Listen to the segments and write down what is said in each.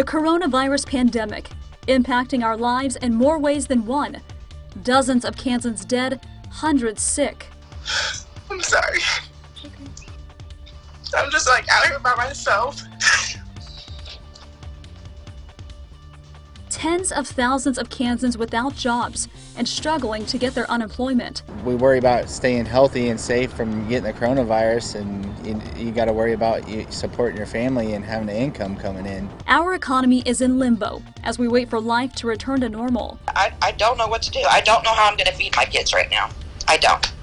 The coronavirus pandemic, impacting our lives in more ways than one. Dozens of Kansans dead, hundreds sick. I'm sorry. I'm just like out here by myself. Tens of thousands of Kansans without jobs and struggling to get their unemployment. We worry about staying healthy and safe from getting the coronavirus, and you got to worry about supporting your family and having an income coming in. Our economy is in limbo as we wait for life to return to normal. I don't know what to do. I don't know how I'm going to feed my kids right now. I don't.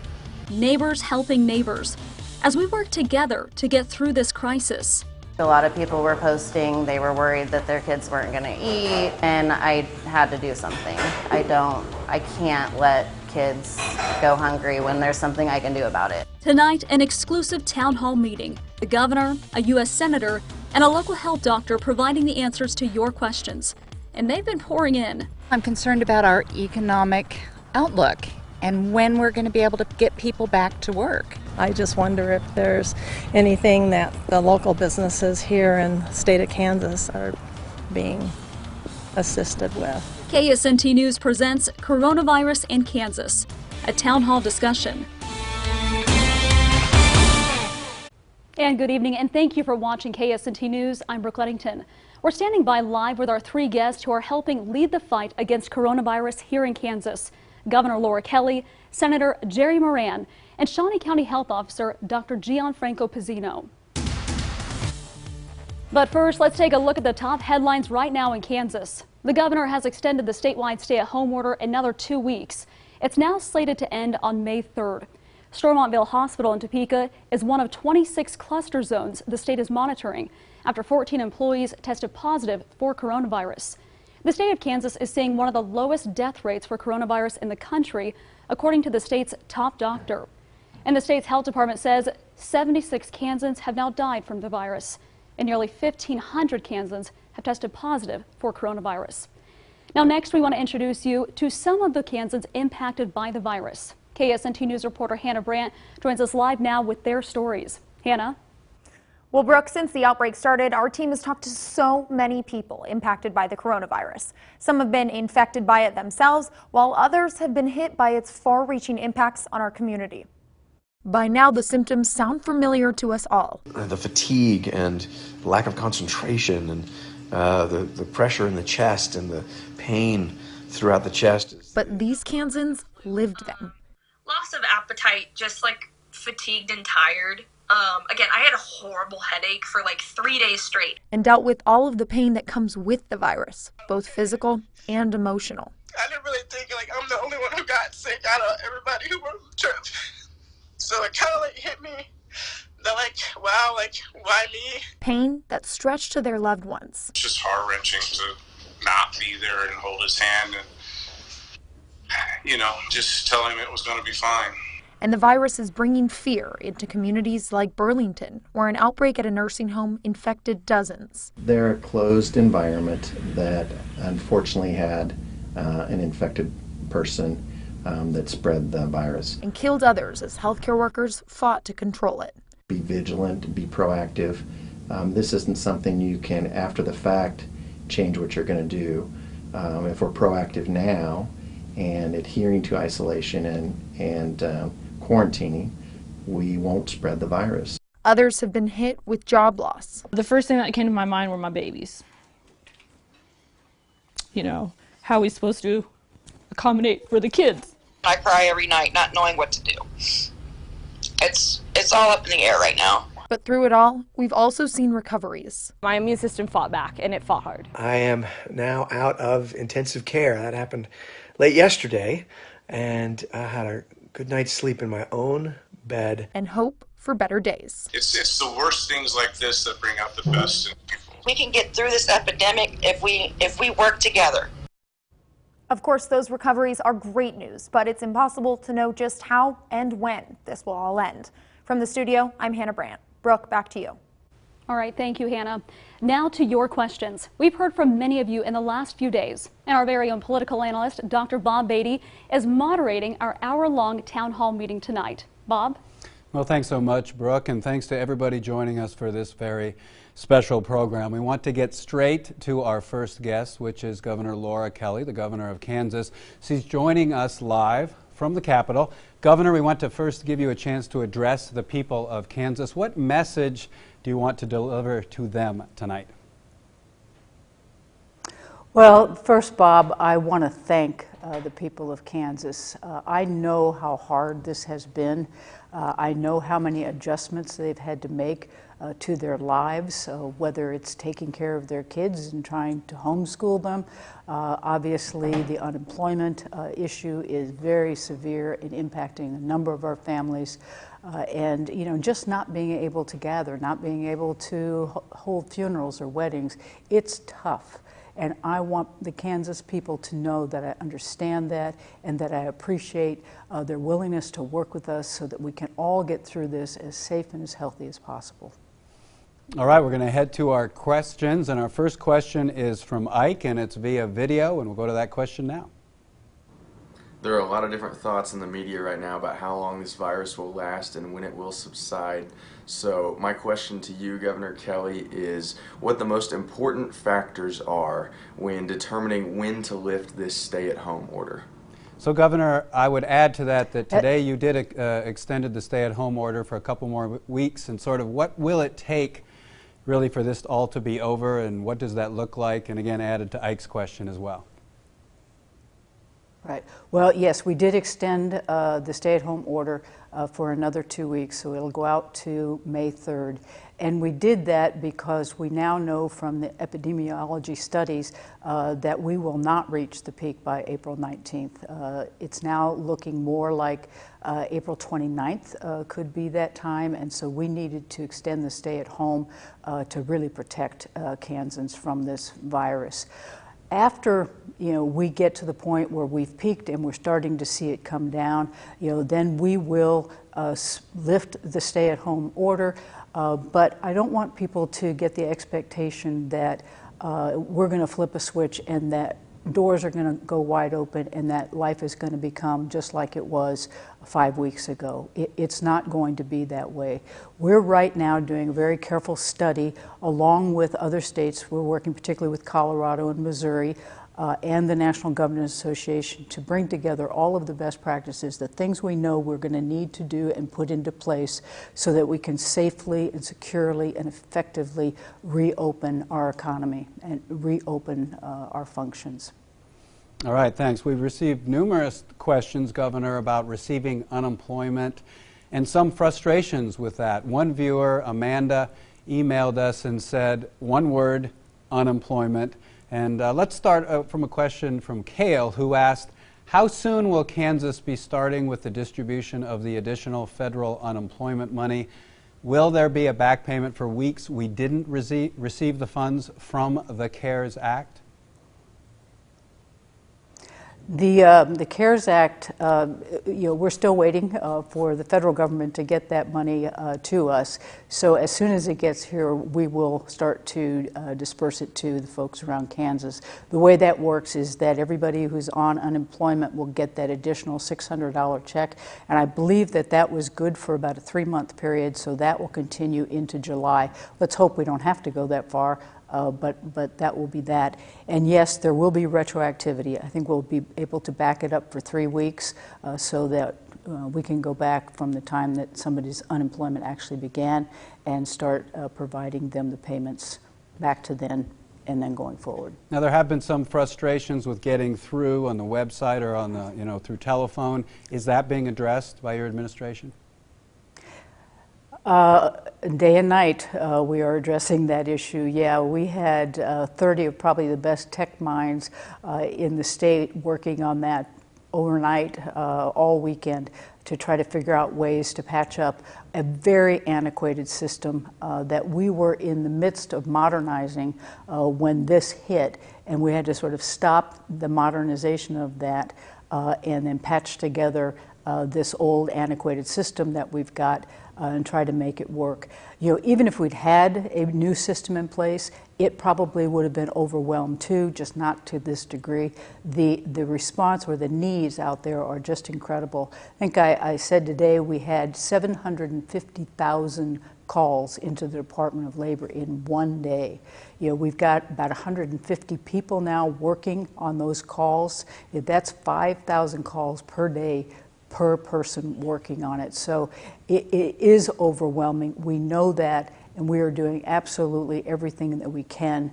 Neighbors helping neighbors as we work together to get through this crisis. A lot of people were posting, they were worried that their kids weren't going to eat, and I had to do something. I can't let kids go hungry when there's something I can do about it. Tonight, an exclusive town hall meeting. The governor, a U.S. senator, and a local health doctor providing the answers to your questions. And they've been pouring in. I'm concerned about our economic outlook and when we're going to be able to get people back to work. I just wonder if there's anything that the local businesses here in the state of Kansas are being assisted with. KSNT News presents Coronavirus in Kansas, a town hall discussion. And good evening, and thank you for watching KSNT News. I'm Brooke Lettington. We're standing by live with our three guests who are helping lead the fight against coronavirus here in Kansas. Governor Laura Kelly, Senator Jerry Moran, and Shawnee County Health Officer Dr. Gianfranco Pezzino. But first, let's take a look at the top headlines right now in Kansas. The governor has extended the statewide stay-at-home order another 2 weeks. It's now slated to end on May 3rd. Stormont Vail Hospital in Topeka is one of 26 cluster zones the state is monitoring after 14 employees tested positive for coronavirus. The state of Kansas is seeing one of the lowest death rates for coronavirus in the country, according to the state's top doctor. And the state's health department says 76 Kansans have now died from the virus, and nearly 1,500 Kansans have tested positive for coronavirus. Now next, we want to introduce you to some of the Kansans impacted by the virus. KSNT News reporter Hannah Brandt joins us live now with their stories. Hannah? Well, Brooke, since the outbreak started, our team has talked to so many people impacted by the coronavirus. Some have been infected by it themselves, while others have been hit by its far-reaching impacts on our community. By now, the symptoms sound familiar to us all. The fatigue and lack of concentration and the pressure in the chest and the pain throughout the chest. But these Kansans lived them. Loss of appetite, just like fatigued and tired. Again, I had a horrible headache for like 3 days straight. And dealt with all of the pain that comes with the virus, both physical and emotional. I didn't really think like I'm the only one who got sick out of everybody who was on the trip. So it kind of like hit me. They're like, wow, like, why me? Pain that stretched to their loved ones. It's just heart-wrenching to not be there and hold his hand and, just tell him it was going to be fine. And the virus is bringing fear into communities like Burlington, where an outbreak at a nursing home infected dozens. They're a closed environment that unfortunately had an infected person that spread the virus. And killed others as healthcare workers fought to control it. Be vigilant, be proactive. This isn't something you can, after the fact, change what you're going to do. If we're proactive now and adhering to isolation and quarantining, we won't spread the virus. Others have been hit with job loss. The first thing that came to my mind were my babies. How are we supposed to accommodate for the kids? I cry every night not knowing what to do. It's all up in the air right now. But through it all, we've also seen recoveries. My immune system fought back, and it fought hard. I am now out of intensive care. That happened late yesterday, and I had a good night's sleep in my own bed. And hope for better days. It's the worst things like this that bring out the best in people. We can get through this epidemic if we work together. Of course, those recoveries are great news, but it's impossible to know just how and when this will all end. From the studio, I'm Hannah Brandt. Brooke, back to you. All right, thank you, Hannah. Now to your questions. We've heard from many of you in the last few days, and our very own political analyst, Dr. Bob Beatty, is moderating our hour-long town hall meeting tonight. Bob? Well, thanks so much, Brooke, and thanks to everybody joining us for this very special program. We want to get straight to our first guest, which is Governor Laura Kelly, the governor of Kansas. She's joining us live from the Capitol. Governor, we want to first give you a chance to address the people of Kansas. What message do you want to deliver to them tonight? Well, first, Bob, I want to thank the people of Kansas. I know how hard this has been. I know how many adjustments they've had to make to their lives, whether it's taking care of their kids and trying to homeschool them. Obviously, the unemployment issue is very severe in impacting a number of our families. And, you know, just not being able to gather, not being able to hold funerals or weddings, it's tough. And I want the Kansas people to know that I understand that and that I appreciate their willingness to work with us so that we can all get through this as safe and as healthy as possible. All right, we're going to head to our questions, and our first question is from Ike, and it's via video, and we'll go to that question now. There are a lot of different thoughts in the media right now about how long this virus will last and when it will subside. So my question to you, Governor Kelly, is what the most important factors are when determining when to lift this stay-at-home order. So, Governor, I would add to that today you did extended the stay-at-home order for a couple more weeks, and sort of what will it take really for this all to be over, and what does that look like? And again, added to Ike's question as well. Right. Well, yes, we did extend the stay-at-home order for another 2 weeks, so it'll go out to May 3rd. And we did that because we now know from the epidemiology studies that we will not reach the peak by April 19th. It's now looking more like April 29th could be that time, and so we needed to extend the stay-at-home to really protect Kansans from this virus. After we get to the point where we've peaked and we're starting to see it come down, then we will lift the stay-at-home order. But I don't want people to get the expectation that we're going to flip a switch and that doors are going to go wide open and that life is going to become just like it was 5 weeks ago. It's not going to be that way. We're right now doing a very careful study along with other states. We're working particularly with Colorado and Missouri and the National Governors Association to bring together all of the best practices, the things we know we're going to need to do and put into place so that we can safely and securely and effectively reopen our economy and reopen our functions. All right, thanks. We've received numerous questions, Governor, about receiving unemployment and some frustrations with that. One viewer, Amanda, emailed us and said, one word, unemployment. And let's start from a question from KALE, who asked, how soon will Kansas be starting with the distribution of the additional federal unemployment money? Will there be a back payment for weeks we didn't receive the funds from the CARES Act? The CARES Act, we're still waiting for the federal government to get that money to us. So as soon as it gets here, we will start to disperse it to the folks around Kansas. The way that works is that everybody who's on unemployment will get that additional $600 check. And I believe that that was good for about a 3-month period, so that will continue into July. Let's hope we don't have to go that far. But that will be that. And yes, there will be retroactivity. I think we'll be able to back it up for 3 weeks so that we can go back from the time that somebody's unemployment actually began and start providing them the payments back to then and then going forward. Now, there have been some frustrations with getting through on the website or on the, through telephone. Is that being addressed by your administration? Day and night, we are addressing that issue. Yeah, we had 30 of probably the best tech minds in the state working on that overnight, all weekend, to try to figure out ways to patch up a very antiquated system that we were in the midst of modernizing when this hit, and we had to sort of stop the modernization of that and then patch together this old antiquated system that we've got and try to make it work. You know, even if we'd had a new system in place, it probably would have been overwhelmed too, just not to this degree. The response or the needs out there are just incredible. I think I said today we had 750,000 calls into the Department of Labor in one day. You know, we've got about 150 people now working on those calls. That's 5,000 calls per day per person working on it. So it is overwhelming. We know that, and we are doing absolutely everything that we can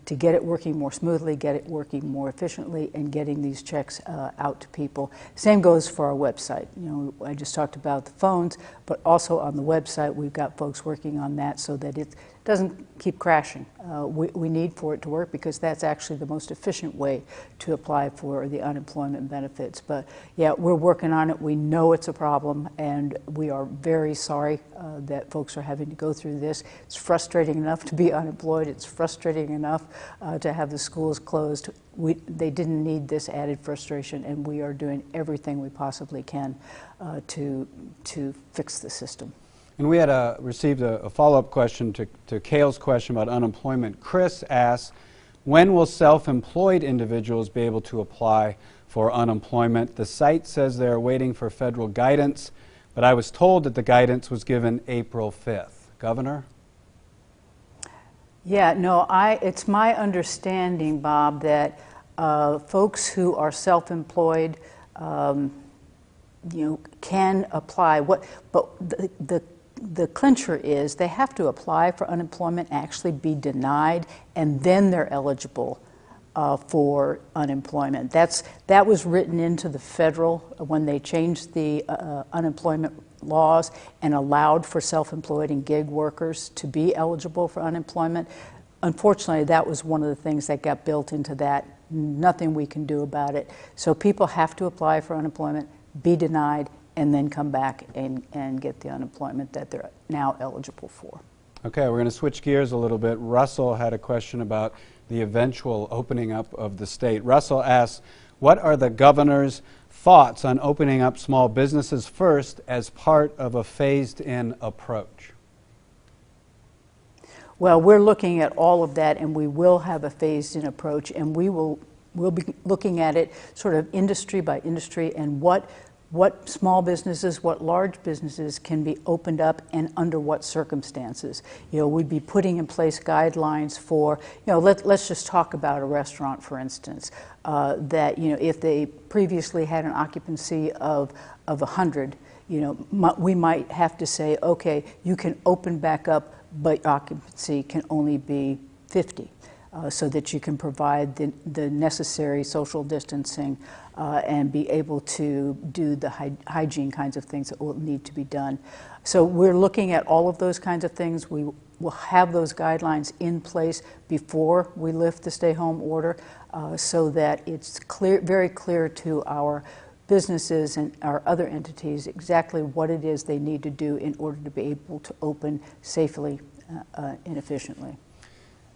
to get it working more smoothly, get it working more efficiently, and getting these checks out to people. Same goes for our website. You know, I just talked about the phones, but also on the website, we've got folks working on that so that it doesn't keep crashing. We need for it to work because that's actually the most efficient way to apply for the unemployment benefits. But yeah, we're working on it. We know it's a problem, and we are very sorry that folks are having to go through this. It's frustrating enough to be unemployed. It's frustrating enough to have the schools closed. They didn't need this added frustration, and we are doing everything we possibly can to fix the system. And we had received a follow-up question to KALE's question about unemployment. Chris asks, when will self-employed individuals be able to apply for unemployment? The site says they're waiting for federal guidance, but I was told that the guidance was given April 5th. Governor? Yeah, no, it's my understanding, Bob, that folks who are self-employed, you know, can apply. But the clincher is they have to apply for unemployment, actually be denied, and then they're eligible for unemployment. That was written into the federal when they changed the unemployment laws and allowed for self-employed and gig workers to be eligible for unemployment. Unfortunately, that was one of the things that got built into that. Nothing we can do about it. So people have to apply for unemployment, be denied, and then come back and get the unemployment that they're now eligible for. Okay, we're going to switch gears a little bit. Russell had a question about the eventual opening up of the state. Russell asks, what are the governor's thoughts on opening up small businesses first as part of a phased-in approach? Well, we're looking at all of that, and we will have a phased-in approach, and we'll be looking at it sort of industry by industry and what small businesses, what large businesses can be opened up and under what circumstances. You know, we'd be putting in place guidelines for, you know, let's just talk about a restaurant, for instance, that, you know, if they previously had an occupancy of 100, you know, we might have to say, okay, you can open back up, but occupancy can only be 50. So that you can provide the necessary social distancing and be able to do the hygiene kinds of things that will need to be done. So we're looking at all of those kinds of things. We will have those guidelines in place before we lift the stay-home order so that it's clear, very clear to our businesses and our other entities exactly what it is they need to do in order to be able to open safely and efficiently.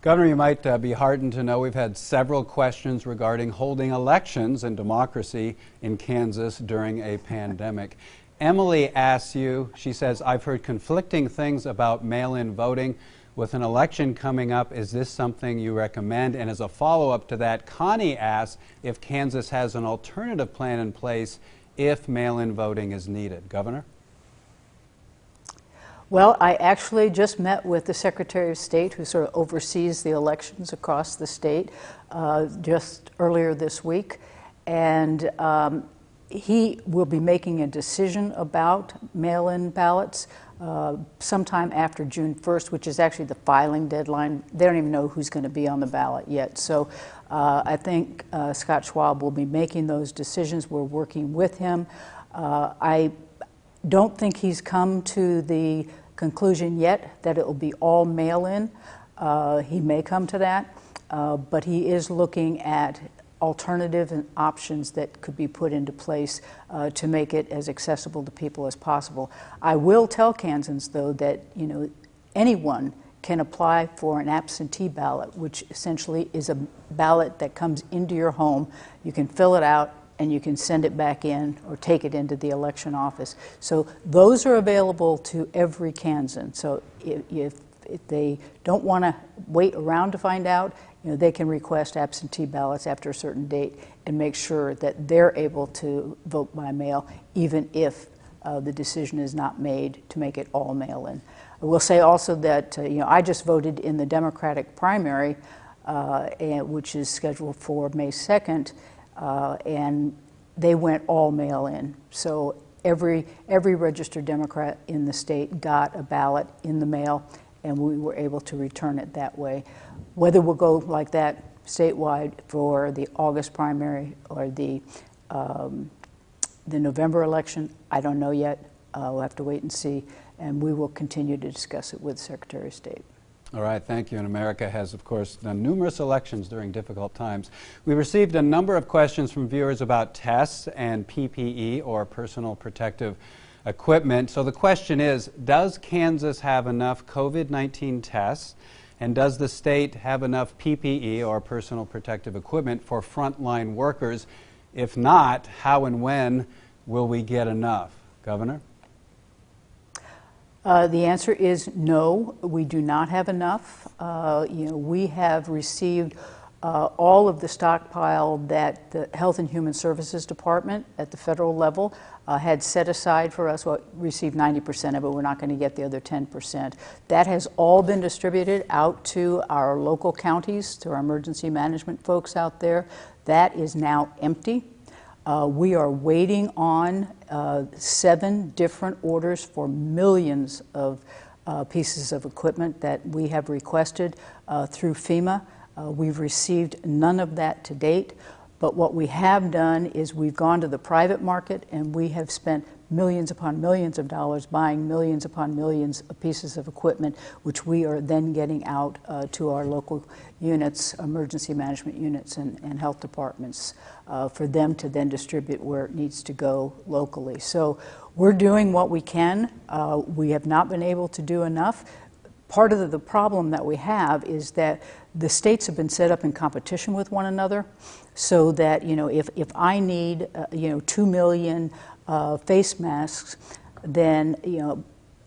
Governor, you might be heartened to know we've had several questions regarding holding elections and democracy in Kansas during a pandemic. Emily asks you, she says, I've heard conflicting things about mail-in voting. With an election coming up, is this something you recommend? And as a follow-up to that, Connie asks if Kansas has an alternative plan in place if mail-in voting is needed. Governor? Well, I actually just met with the Secretary of State who sort of oversees the elections across the state just earlier this week, and he will be making a decision about mail-in ballots sometime after June 1st, which is actually the filing deadline. They don't even know who's going to be on the ballot yet. So I think Scott Schwab will be making those decisions. We're working with him. I don't think he's come to the conclusion yet that it will be all mail-in. He may come to that, but he is looking at alternative and options that could be put into place to make it as accessible to people as possible. I will tell Kansans, though, that anyone can apply for an absentee ballot, which essentially is a ballot that comes into your home. You can fill it out, and you can send it back in or take it into the election office. So those are available to every Kansan. So if they don't want to wait around to find out, they can request absentee ballots after a certain date and make sure that they're able to vote by mail, even if the decision is not made to make it all mail-in. I will say also that I just voted in the Democratic primary, which is scheduled for May 2nd, and they went all mail-in. So every registered Democrat in the state got a ballot in the mail, and we were able to return it that way. Whether we'll go like that statewide for the August primary or the November election, I don't know yet. We'll have to wait and see, and we will continue to discuss it with the Secretary of State. All right, thank you. And America has, of course, done numerous elections during difficult times. We received a number of questions from viewers about tests and PPE, or personal protective equipment. So the question is, does Kansas have enough COVID-19 tests? And does the state have enough PPE, or personal protective equipment, for frontline workers? If not, how and when will we get enough? Governor? The answer is no, we do not have enough. We have received all of the stockpile that the Health and Human Services Department at the federal level had set aside for us. Well, received 90% of it. We're not going to get the other 10%. That has all been distributed out to our local counties, to our emergency management folks out there. That is now empty. We are waiting on 7 different orders for millions of pieces of equipment that we have requested through FEMA. We've received none of that to date, but what we have done is we've gone to the private market and we have spent millions upon millions of dollars buying millions upon millions of pieces of equipment, which we are then getting out to our local units, emergency management units and health departments for them to then distribute where it needs to go locally. So we're doing what we can. We have not been able to do enough. Part of the problem that we have is that the states have been set up in competition with one another, so that if I need 2 million face masks, then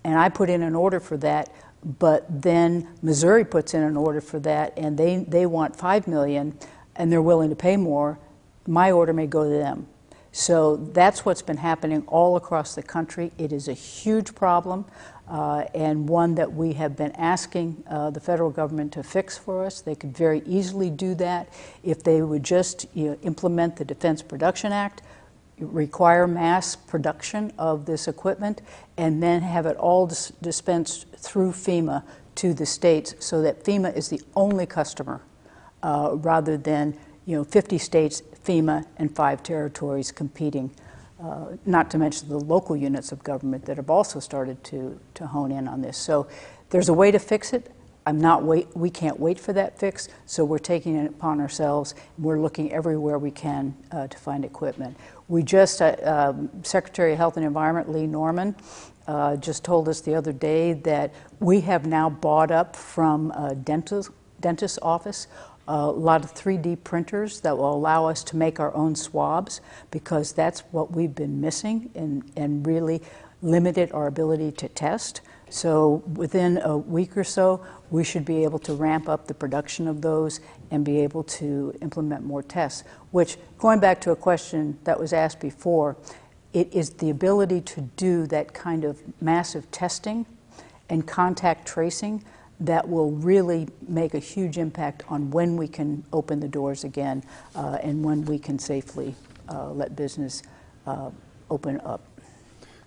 and I put in an order for that, but then Missouri puts in an order for that, and they want 5 million, and they're willing to pay more, my order may go to them. So that's what's been happening all across the country. It is a huge problem, and one that we have been asking the federal government to fix for us. They could very easily do that if they would just implement the Defense Production Act, require mass production of this equipment, and then have it all dispensed through FEMA to the states, so that FEMA is the only customer rather than 50 states, FEMA, and 5 territories competing, not to mention the local units of government that have also started to hone in on this. So there's a way to fix it. We can't wait for that fix, so we're taking it upon ourselves. We're looking everywhere we can to find equipment. We just, Secretary of Health and Environment Lee Norman just told us the other day that we have now bought up from a dentist's office a lot of 3D printers that will allow us to make our own swabs, because that's what we've been missing and really limited our ability to test. So within a week or so, we should be able to ramp up the production of those and be able to implement more tests, which, going back to a question that was asked before, it is the ability to do that kind of massive testing and contact tracing that will really make a huge impact on when we can open the doors again and when we can safely let business open up.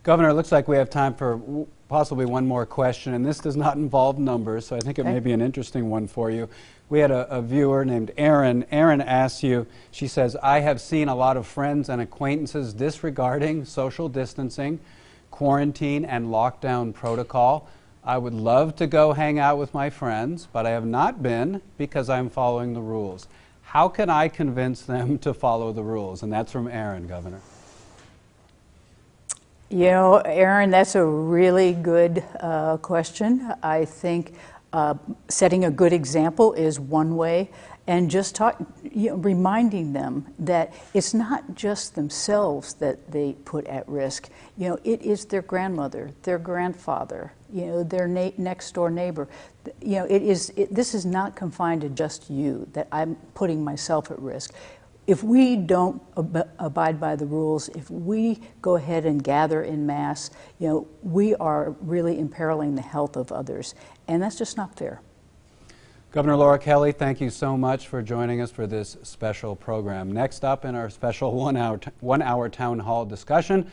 Governor, it looks like we have time for possibly one more question, and this does not involve numbers, so I think it may be an interesting one for you. We had a viewer named Erin. Erin asks you, she says, I have seen a lot of friends and acquaintances disregarding social distancing, quarantine, and lockdown protocol. I would love to go hang out with my friends, but I have not been because I'm following the rules. How can I convince them to follow the rules? And that's from Erin, Governor. Erin, that's a really good question. I think setting a good example is one way, and just reminding them that it's not just themselves that they put at risk. It is their grandmother, their grandfather, their next door neighbor. This is not confined to just you, that I'm putting myself at risk. If we don't abide by the rules, if we go ahead and gather in mass, we are really imperiling the health of others, and that's just not fair. Governor Laura Kelly, thank you so much for joining us for this special program. Next up in our special one-hour town hall discussion,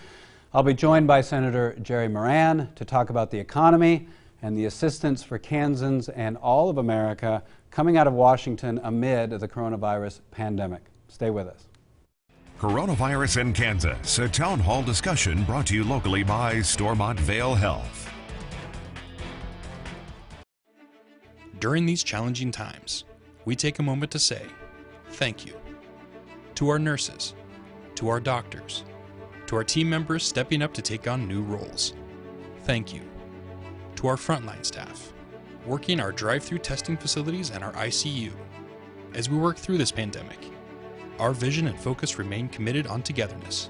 I'll be joined by Senator Jerry Moran to talk about the economy and the assistance for Kansans and all of America coming out of Washington amid the coronavirus pandemic. Stay with us. Coronavirus in Kansas, a town hall discussion brought to you locally by Stormont Vail Health. During these challenging times, we take a moment to say thank you to our nurses, to our doctors, to our team members stepping up to take on new roles. Thank you to our frontline staff, working our drive-through testing facilities and our ICU. As we work through this pandemic, our vision and focus remain committed on togetherness,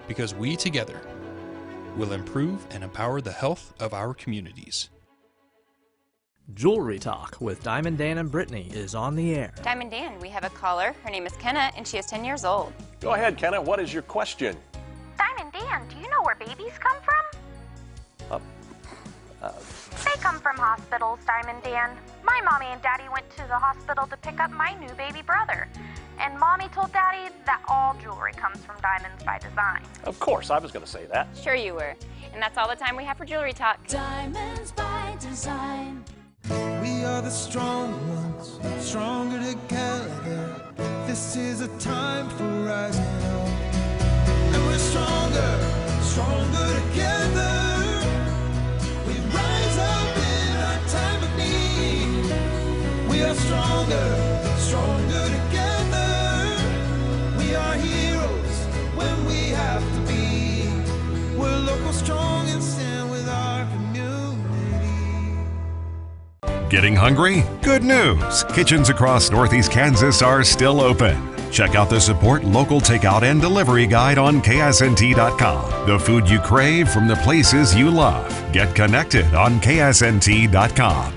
because we together will improve and empower the health of our communities. Jewelry Talk with Diamond Dan and Brittany is on the air. Diamond Dan, we have a caller. Her name is Kenna, and she is 10 years old. Go ahead, Kenna. What is your question? Diamond Dan, do you know where babies come from? They come from hospitals, Diamond Dan. My mommy and daddy went to the hospital to pick up my new baby brother. And mommy told daddy that all jewelry comes from Diamonds by Design. Of course, I was going to say that. Sure you were. And that's all the time we have for Jewelry Talk. Diamonds by Design. We are the strong ones, stronger together. This is a time for rising up. And we're stronger, stronger together. We rise up in our time of need. We are stronger, stronger together. We are heroes when we have to be. We're local, strong, and stand with our community. Getting hungry? Good news! Kitchens across Northeast Kansas are still open. Check out the Support Local Takeout and Delivery Guide on KSNT.com. The food you crave from the places you love. Get connected on KSNT.com.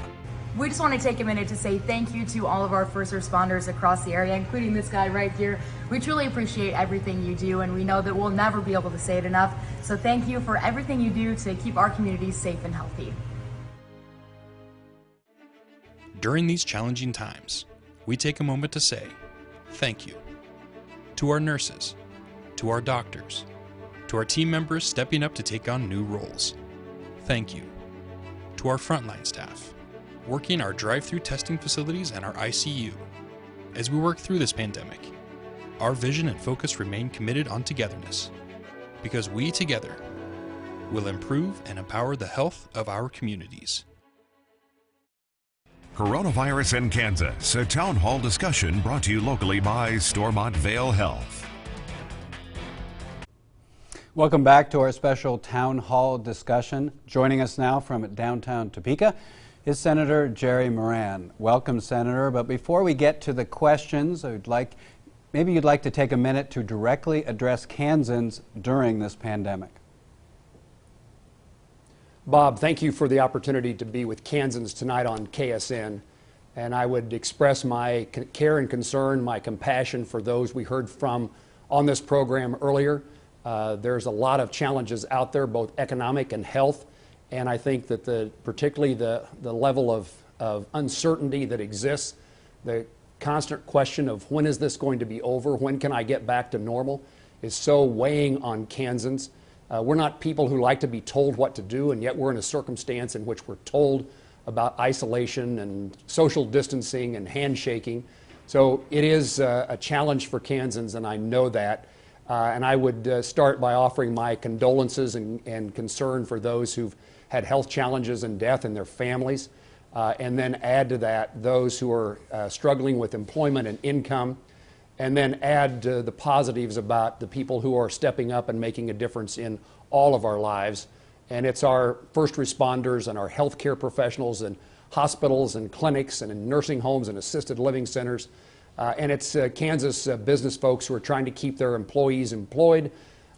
We just want to take a minute to say thank you to all of our first responders across the area, including this guy right here. We truly appreciate everything you do, and we know that we'll never be able to say it enough. So thank you for everything you do to keep our communities safe and healthy. During these challenging times, we take a moment to say thank you to our nurses, to our doctors, to our team members stepping up to take on new roles. Thank you to our frontline staff, working our drive-through testing facilities and our ICU. As we work through this pandemic, our vision and focus remain committed on togetherness, because we together will improve and empower the health of our communities. Coronavirus in Kansas, a town hall discussion brought to you locally by Stormont Vail Health. Welcome back to our special town hall discussion. Joining us now from downtown Topeka is Senator Jerry Moran. Welcome, Senator. But before we get to the questions, maybe you'd like to take a minute to directly address Kansans during this pandemic. Bob, thank you for the opportunity to be with Kansans tonight on KSN. And I would express my care and concern, my compassion for those we heard from on this program earlier. There's a lot of challenges out there, both economic and health. And I think that particularly the level of uncertainty that exists, the constant question of when is this going to be over, when can I get back to normal, is so weighing on Kansans. We're not people who like to be told what to do, and yet we're in a circumstance in which we're told about isolation and social distancing and handshaking. So it is a challenge for Kansans, and I know that. And I would start by offering my condolences and concern for those who've had health challenges and death in their families, and then add to that those who are struggling with employment and income, and then add the positives about the people who are stepping up and making a difference in all of our lives. And it's our first responders and our healthcare professionals and hospitals and clinics and in nursing homes and assisted living centers. And it's Kansas business folks who are trying to keep their employees employed.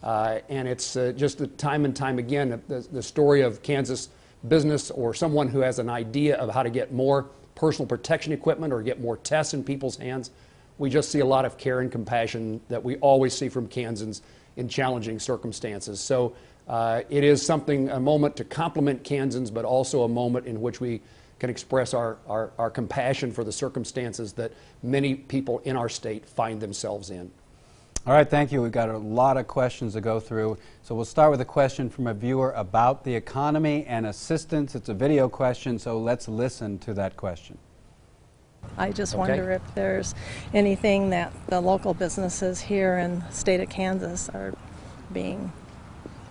And it's just the time and time again, the story of Kansas business or someone who has an idea of how to get more personal protection equipment or get more tests in people's hands. We just see a lot of care and compassion that we always see from Kansans in challenging circumstances. So it is a moment to compliment Kansans, but also a moment in which we can express our compassion for the circumstances that many people in our state find themselves in. All right, thank you. We've got a lot of questions to go through. So we'll start with a question from a viewer about the economy and assistance. It's a video question, so let's listen to that question. I just wonder if there's anything that the local businesses here in the state of Kansas are being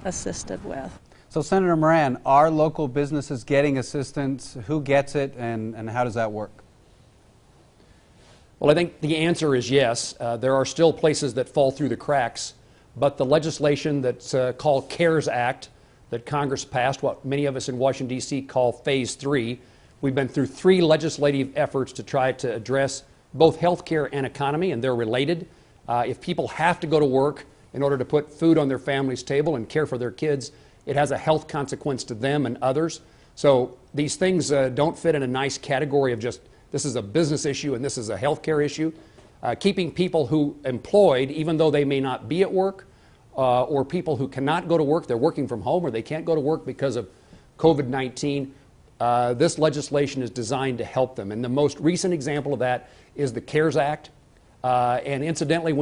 assisted with. So Senator Moran, are local businesses getting assistance? Who gets it, and how does that work? Well, I think the answer is yes. There are still places that fall through the cracks, but the legislation that's called CARES Act that Congress passed, what many of us in Washington, D.C. call Phase 3, we've been through 3 legislative efforts to try to address both health care and economy, and they're related. If people have to go to work in order to put food on their family's table and care for their kids, it has a health consequence to them and others. So these things don't fit in a nice category of just this is a business issue and this is a health care issue. Keeping people who employed, even though they may not be at work, or people who cannot go to work, they're working from home or they can't go to work because of COVID-19, this legislation is designed to help them. And the most recent example of that is the CARES Act. And incidentally,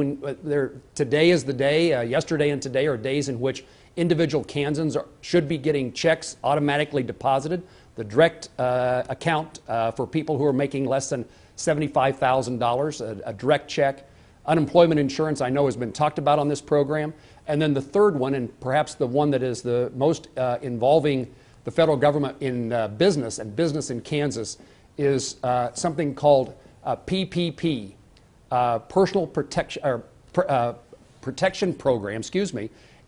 today is the day, yesterday and today are days in which individual Kansans should be getting checks automatically deposited. The direct account for people who are making less than $75,000, a direct check. Unemployment insurance, I know, has been talked about on this program. And then the third one, and perhaps the one that is the most involving the federal government in business and business in Kansas, is something called PPP, Personal Protection Program,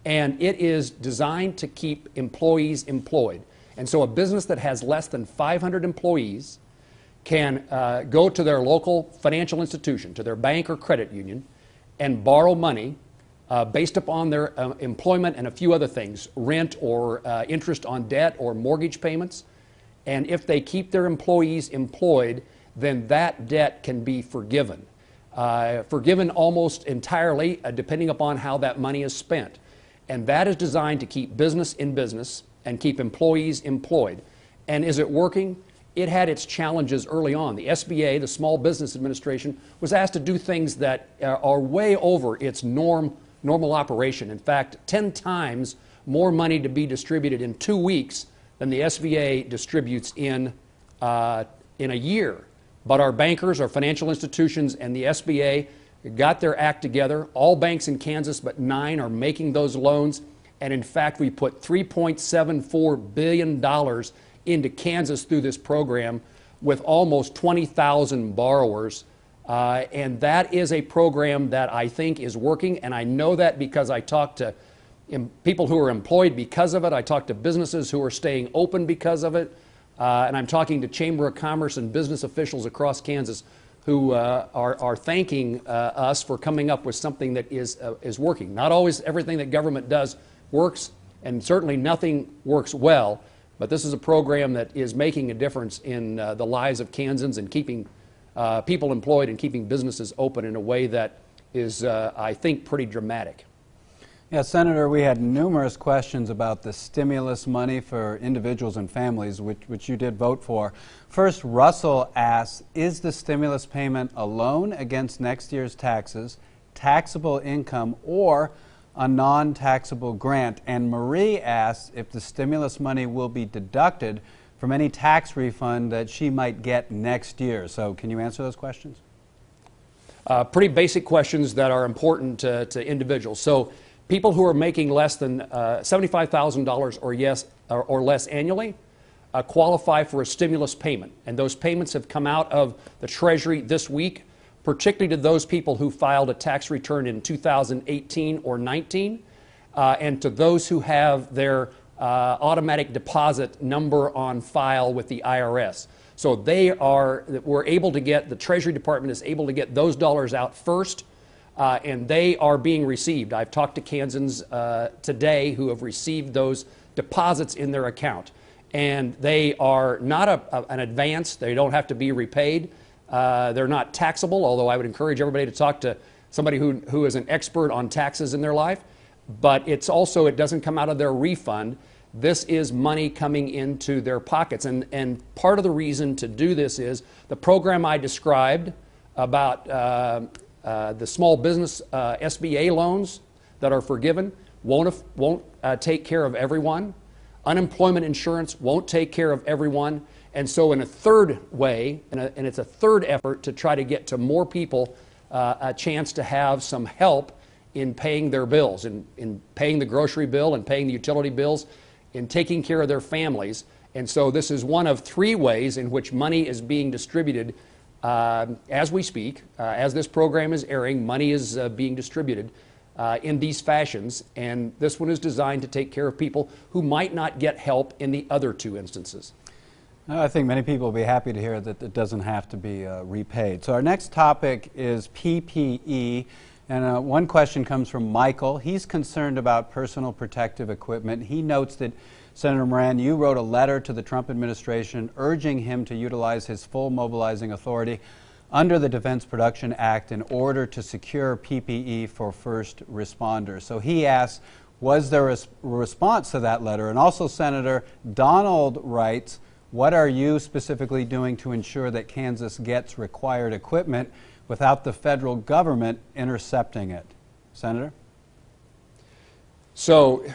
and it is designed to keep employees employed. And so a business that has less than 500 employees can go to their local financial institution, to their bank or credit union, and borrow money based upon their employment and a few other things, rent or interest on debt or mortgage payments. And if they keep their employees employed, then that debt can be forgiven. Forgiven almost entirely, depending upon how that money is spent. And that is designed to keep business in business and keep employees employed. And is it working? It had its challenges early on. The SBA, the Small Business Administration, was asked to do things that are way over its normal operation. In fact, 10 times more money to be distributed in 2 weeks than the SBA distributes in a year. But our bankers, our financial institutions, and the SBA got their act together. All banks in Kansas but 9 are making those loans. And in fact, we put $3.74 billion into Kansas through this program with almost 20,000 borrowers. And that is a program that I think is working. And I know that because I talked to people who are employed because of it. I talked to businesses who are staying open because of it. And I'm talking to Chamber of Commerce and business officials across Kansas who are thanking us for coming up with something that is working. Not always everything that government does works, and certainly nothing works well, but this is a program that is making a difference in the lives of Kansans and keeping people employed and keeping businesses open in a way that is, I think, pretty dramatic. Yeah, Senator, we had numerous questions about the stimulus money for individuals and families, which you did vote for. First, Russell asks, is the stimulus payment a loan against next year's taxes, taxable income, or a non-taxable grant? And Marie asks if the stimulus money will be deducted from any tax refund that she might get next year. So can you answer those questions? Pretty basic questions that are important to individuals. So people who are making less than $75,000 or less annually qualify for a stimulus payment. And those payments have come out of the Treasury this week, particularly to those people who filed a tax return in 2018 or 19, and to those who have their automatic deposit number on file with the IRS. So we're able to get, the Treasury Department is able to get those dollars out first, and they are being received. I've talked to Kansans today who have received those deposits in their account. And they are not an advance. They don't have to be repaid. They're not taxable, although I would encourage everybody to talk to somebody who is an expert on taxes in their life. But it's also, it doesn't come out of their refund. This is money coming into their pockets. And part of the reason to do this is the program I described about the small business SBA loans that are forgiven won't take care of everyone. Unemployment insurance won't take care of everyone. And so in a third way, and it's a third effort to try to get to more people a chance to have some help in paying their bills, in paying the grocery bill and paying the utility bills, in taking care of their families. And so this is one of 3 ways in which money is being distributed as we speak. As this program is airing, money is being distributed in these fashions, and this one is designed to take care of people who might not get help in the other 2 instances. I think many people will be happy to hear that it doesn't have to be repaid. So our next topic is PPE, and one question comes from Michael. He's concerned about personal protective equipment. He notes that, Senator Moran, you wrote a letter to the Trump administration urging him to utilize his full mobilizing authority under the Defense Production Act in order to secure PPE for first responders. So he asks, was there a response to that letter? And also Senator Donald writes, what are you specifically doing to ensure that Kansas gets required equipment without the federal government intercepting it? Senator? So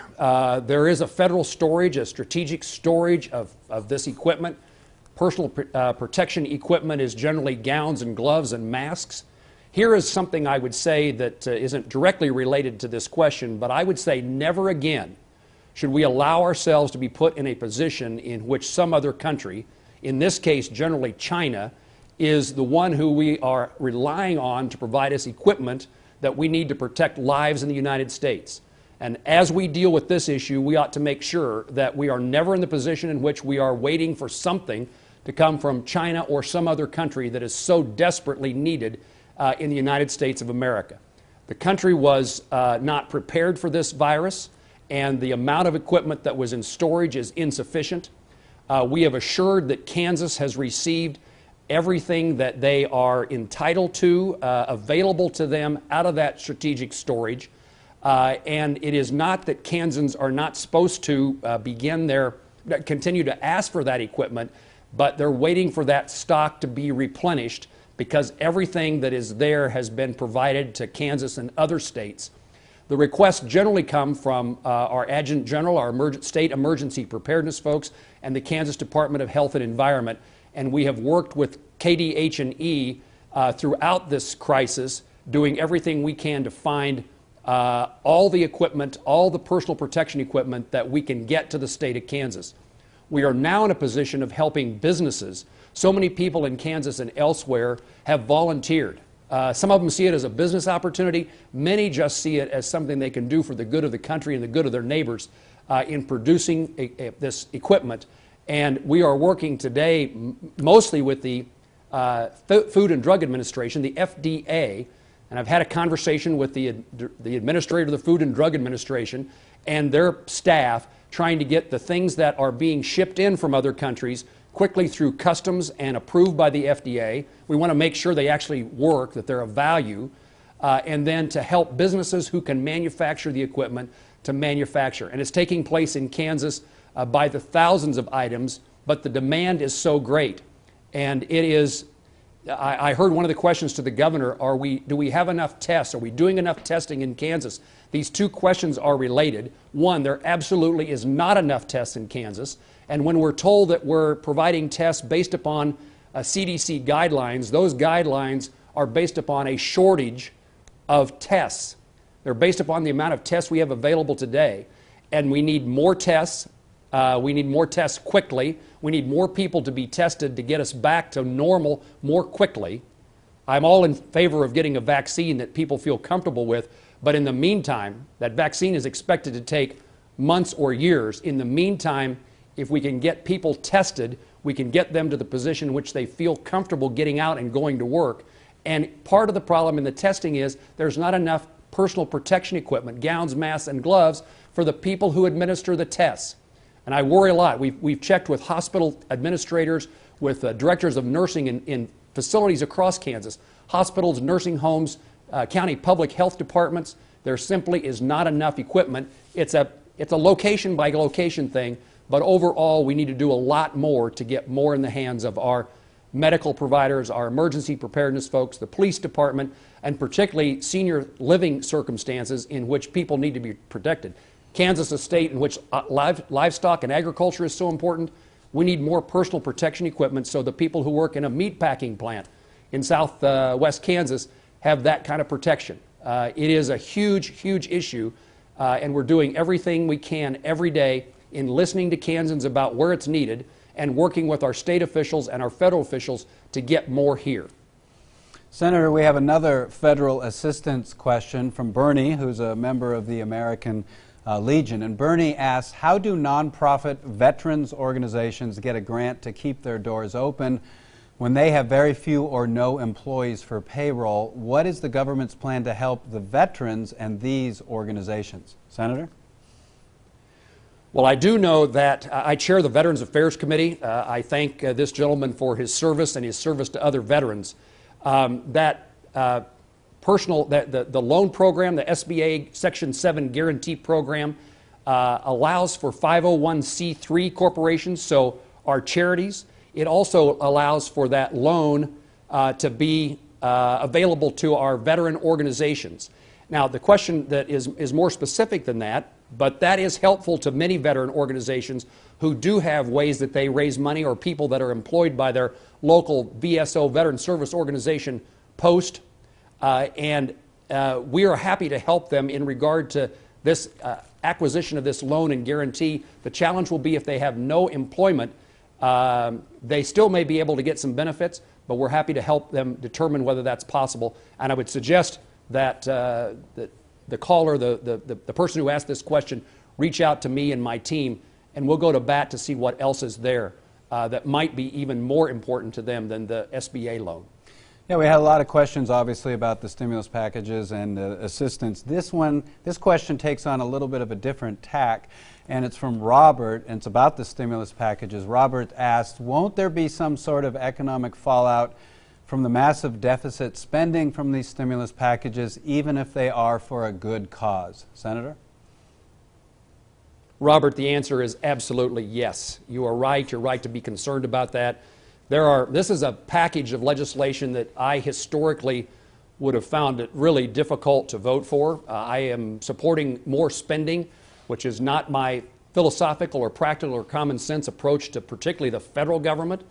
there is a federal storage, a strategic storage of this equipment. Personal protection equipment is generally gowns and gloves and masks. Here is something I would say that isn't directly related to this question, but I would say never again should we allow ourselves to be put in a position in which some other country, in this case generally China, is the one who we are relying on to provide us equipment that we need to protect lives in the United States. And as we deal with this issue, we ought to make sure that we are never in the position in which we are waiting for something to come from China or some other country that is so desperately needed in the United States of America. The country was not prepared for this virus, and the amount of equipment that was in storage is insufficient. We have assured that Kansas has received everything that they are entitled to, available to them out of that strategic storage. And it is not that Kansans are not supposed to continue to ask for that equipment, but they're waiting for that stock to be replenished because everything that is there has been provided to Kansas and other states. The requests generally come from our Adjutant General, our state emergency preparedness folks, and the Kansas Department of Health and Environment. And we have worked with KDH&E throughout this crisis, doing everything we can to find all the equipment, all the personal protection equipment that we can get to the state of Kansas. We are now in a position of helping businesses. So many people in Kansas and elsewhere have volunteered. Some of them see it as a business opportunity. Many just see it as something they can do for the good of the country and the good of their neighbors in producing this equipment. And we are working today mostly with the Food and Drug Administration, the FDA, and I've had a conversation with the administrator of the Food and Drug Administration and their staff trying to get the things that are being shipped in from other countries quickly through customs and approved by the FDA. We want to make sure they actually work, that they're of value, and then to help businesses who can manufacture the equipment to manufacture. And it's taking place in Kansas by the thousands of items, but the demand is so great. And it is, I heard one of the questions to the governor, do we have enough tests? Are we doing enough testing in Kansas? These two questions are related. One, there absolutely is not enough tests in Kansas. And when we're told that we're providing tests based upon CDC guidelines, those guidelines are based upon a shortage of tests. They're based upon the amount of tests we have available today. And we need more tests. We need more tests quickly. We need more people to be tested to get us back to normal more quickly. I'm all in favor of getting a vaccine that people feel comfortable with, but in the meantime, that vaccine is expected to take months or years. In the meantime, if we can get people tested, we can get them to the position in which they feel comfortable getting out and going to work. And part of the problem in the testing is there's not enough personal protection equipment, gowns, masks, and gloves for the people who administer the tests. And I worry a lot. We've checked with hospital administrators, with directors of nursing in facilities across Kansas, hospitals, nursing homes, county public health departments. There simply is not enough equipment. It's a location by location thing, but overall we need to do a lot more to get more in the hands of our medical providers, our emergency preparedness folks, the police department, and particularly senior living circumstances in which people need to be protected. Kansas, a state in which livestock and agriculture is so important, we need more personal protection equipment so the people who work in a meat packing plant in southwest Kansas have that kind of protection. It is a huge, huge issue, and we're doing everything we can every day in listening to Kansans about where it's needed and working with our state officials and our federal officials to get more here. Senator, we have another federal assistance question from Bernie, who's a member of the American Legion. And Bernie asks, how do nonprofit veterans organizations get a grant to keep their doors open when they have very few or no employees for payroll? What is the government's plan to help the veterans and these organizations? Senator? Well, I do know that I chair the Veterans Affairs Committee. I thank this gentleman for his service and his service to other veterans. The loan program, the SBA Section 7 guarantee program, allows for 501c3 corporations, so our charities. It also allows for that loan to be available to our veteran organizations. Now, the question that is more specific than that, but that is helpful to many veteran organizations who do have ways that they raise money, or people that are employed by their local VSO, Veteran Service Organization, post. We are happy to help them in regard to this acquisition of this loan and guarantee. The challenge will be if they have no employment, they still may be able to get some benefits, but we're happy to help them determine whether that's possible. And I would suggest that the caller, the person who asked this question, reach out to me and my team, and we'll go to bat to see what else is there that might be even more important to them than the SBA loan. Yeah, we had a lot of questions, obviously, about the stimulus packages and assistance. This question takes on a little bit of a different tack, and it's from Robert, and it's about the stimulus packages. Robert asked, won't there be some sort of economic fallout from the massive deficit spending from these stimulus packages, even if they are for a good cause? Senator? Robert, the answer is absolutely yes. You are right. You're right to be concerned about that. This is a package of legislation that I historically would have found it really difficult to vote for. I am supporting more spending, which is not my philosophical or practical or common sense approach to particularly the federal government.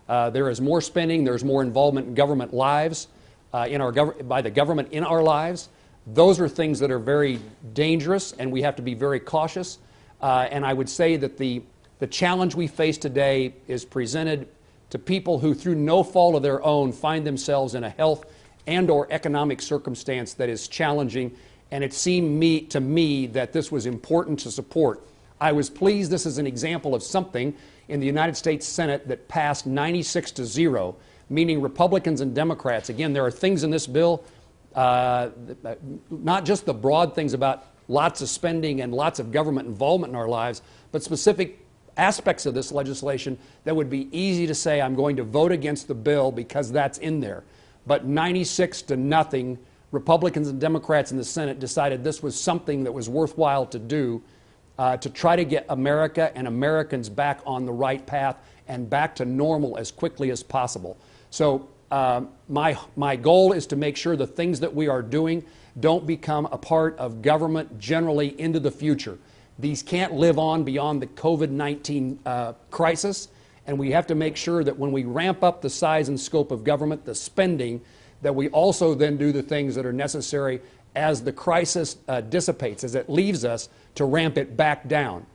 There is more spending. There's more involvement in government lives, by the government in our lives. Those are things that are very dangerous, and we have to be very cautious. And I would say that the challenge we face today is presented to people who, through no fault of their own, find themselves in a health and or economic circumstance that is challenging, and it seemed to me that this was important to support. I was pleased this is an example of something in the United States Senate that passed 96-0, meaning Republicans and Democrats. Again, there are things in this bill, not just the broad things about lots of spending and lots of government involvement in our lives, but specific aspects of this legislation that would be easy to say, I'm going to vote against the bill because that's in there. But 96-0, Republicans and Democrats in the Senate decided this was something that was worthwhile to do to try to get America and Americans back on the right path and back to normal as quickly as possible. So my goal is to make sure the things that we are doing don't become a part of government generally into the future. These can't live on beyond the COVID-19 crisis, and we have to make sure that when we ramp up the size and scope of government, the spending, that we also then do the things that are necessary as the crisis dissipates, as it leaves us, to ramp it back down.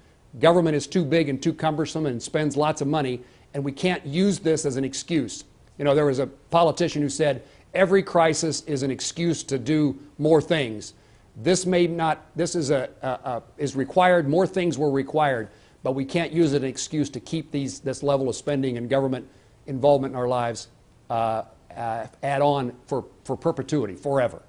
Government is too big and too cumbersome and spends lots of money, and we can't use this as an excuse. You know, there was a politician who said, every crisis is an excuse to do more things. This may not, this is is required, more things were required, but we can't use it as an excuse to keep this level of spending and government involvement in our lives add on for perpetuity, forever.